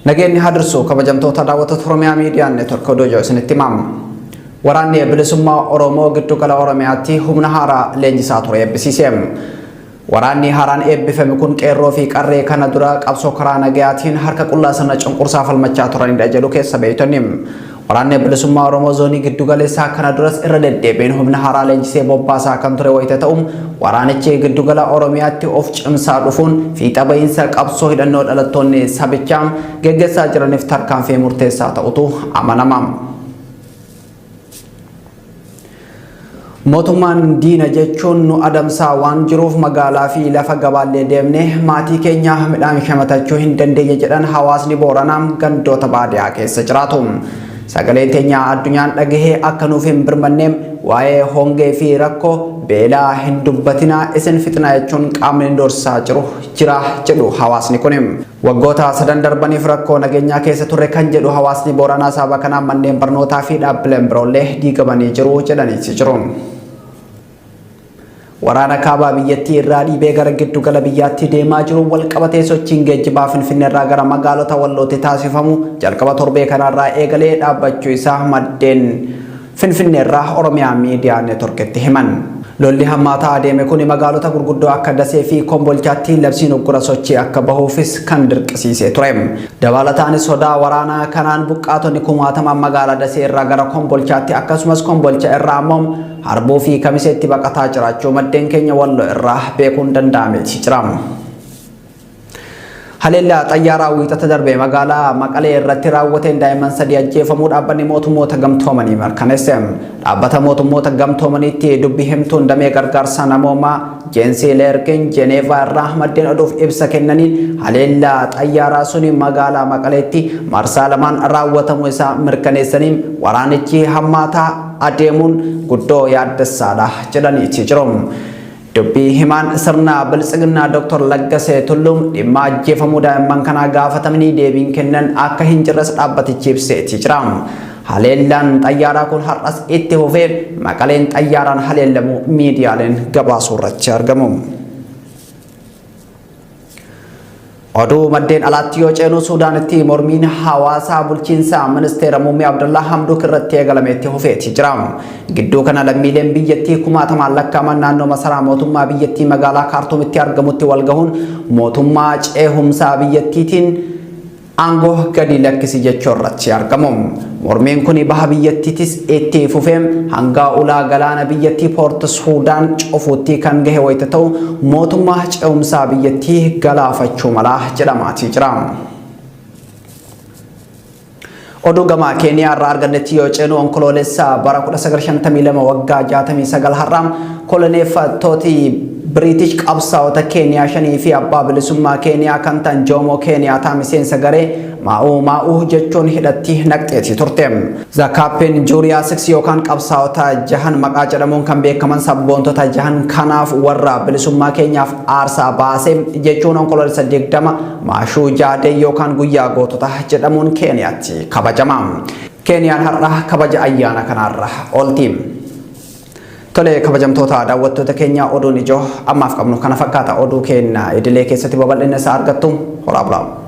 Nageenyi hadirsu kabajamtoota daawwattoota Oromiyaa Miidiyaa Neetwork oduu isinitti himamu. Waraanni bilisummaa Oromoo giddu gala Oromiyaatti humna haaraa leenjisaa ture eebbisiise. Waraanni haaraan eebbifame kun qeerroo fi qarree kana dura qabsoo karaa nagayaatiin harka qullaa sana cunqursaa falmachaa turanidha jedhu keessa beeytonni. Waraanni bilisummaa Oromoo zoonii giddu galeessaa kana duras irra deddeebiin humna haaraa leenjisee bobbaasaa kan ture wayita ta'u waraanichi giddu gala Oromiyaatti of cimsaa dhufuun fiixa bahiinsa qabsoo hidhannoo dhalattoonni sabichaa geggeessaa jiraniif tarkaanfii murteessaa ta'utu amanama. Mootummaan diina jechuun nu adamsaa waan jiruuf magaalaa fi lafa gabaallee deemne maatii keenya midhaan shamatachuu hin dandeenye jedhan hawaasni Booranaa gandoota baadiyyaa keessa jiraatu. Sagaleen teenya addunyaan dhagahee akka nuuf hin birmanneem waa'ee hongee fi rakkoo beelaa hin dubbatinaa isin fixnaa jechuun qaamni dorsaa jira jedhu hawaasni kun. Waggoota 3 darbaniif rakkoo nageenyaa keessa turre kan jedhu hawaasni Booranaa sababa kanaan manneen barnootaa fi dhaabbileen biroollee diigamanii jiru jedhanii jiru. Waraana kaabaa biyyattii irraa dhiibee gara giddu gala biyyaatti deemaa jiru walqabatee sochiin geejjibaa Finfinnee irraa gara magaalota Wallootti taasifamu jalqaba torbee kanarraa eegalee dhaabbachuu isaa maddeen Finfinnee irraa Oromiyaa Miidiyaa Neetworkitti himan. Lolli hammaataa adeeme kun magaalota gurguddoo akka Dasee fi Kombolchaatti labsiin uggura sochii akka bahuufis kan dirqisiisee ture. Dabalataanis sodaa waraanaa kanaan buqqaatonni kumaatamaan magaalaa Dasee irraa gara Kombolchaatti akkasumas Kombolcha irraa ammoo Harbuu fi Kamiseetti baqataa jiraachuu maddeen keenya Walloo irraa beekuun danda'ameeti jira. Haleellaa xayyaaraa wiixata darbee magaalaa Makalee irratti raawwateen daa'imman 3 ajjeefamuu dhaabbanni mootummoota gamtoomanii mirkaneesse. Dhaabbata mootummoota gamtoomaniitti dubbii himtuun damee gargaarsa namoomaa Jeensi Leerkin Jeneevaa irraa maddeen oduuf ibsa kennaniin haleellaa xayyaaraa suni magaalaa Maqaleetti marsaa lamaan raawwatamuu isaa mirkaneessaniin waraanichi hammaataa adeemuun guddoo yaaddessaadha jedhaniiti jiru. Dubbii himaan sirna biltsiginnaa Dr. Laggasee Tullum dhimma ajjeefamuu daa'imman kanaa gaafatamanii deebiin kennan akka hin jirres dhaabbatichi ibseeti jira. Haleellaan xayyaaraa kun har'as itti fufee Maqaleen xayyaaraan haleellamu miidiyaaleen gabaasuu irratti argamu. Oduu maddeen alaatti yoo ceenu Suudaanitti mormiin hawaasaa bulchiinsa ministeera muummee Abdullah Hamdok irratti eegalameetti fufeeti jira. Gidduu kana lammiileen biyyattii kumaatamaan lakkaa'aman naannoo masaraa mootummaa biyyattii magaalaa Kaartuumitti argamutti walgahuun mootummaa ceehumsaa biyyattiitiin aangoo gadi lakkisi jechuu irratti argamu. Mormiin kun baha biyyattiitis itti fufee hanga ulaa galaana biyyattii Poort Suudaan cufuutti kan gahe wayita ta'u mootummaa ceehumsaa biyyattii galaafachuu mala jedhamaati jira. Oduu gama Keeniyaa irraa argannetti yoo ceenu onkoloolessa bara 1952 waggaa 69 har'aa koloneeffattooti British qabsaa'ota Keeniyaa 5 fi abbaa bilisummaa Keeniyaa kan ta'an Jomo Kenyatta miseensa garee maa'uu jechuun hidhatti naqxeeti turte. Zakaappeen Juuriyaa 6 yookaan qabsaa'ota 6 maqaa jedhamuun kan beekaman sabboontota 6 kanaaf warra bilisummaa keenyaaf aarsaa baasee jechuun onkoloolessa 20 maashuu jaadee yookaan guyyaa gootota jedhamuun Keeniyaatti kabajama. Keeniyaan har'aa kabaja ayyaana kanarra oolti. Tole kabajamtoota daawwattoota keenya oduun ijoo ammaaf qabnu kana fakkaata oduu keenya idilee keessatti babal'ina isaa argattu horaa bulaa.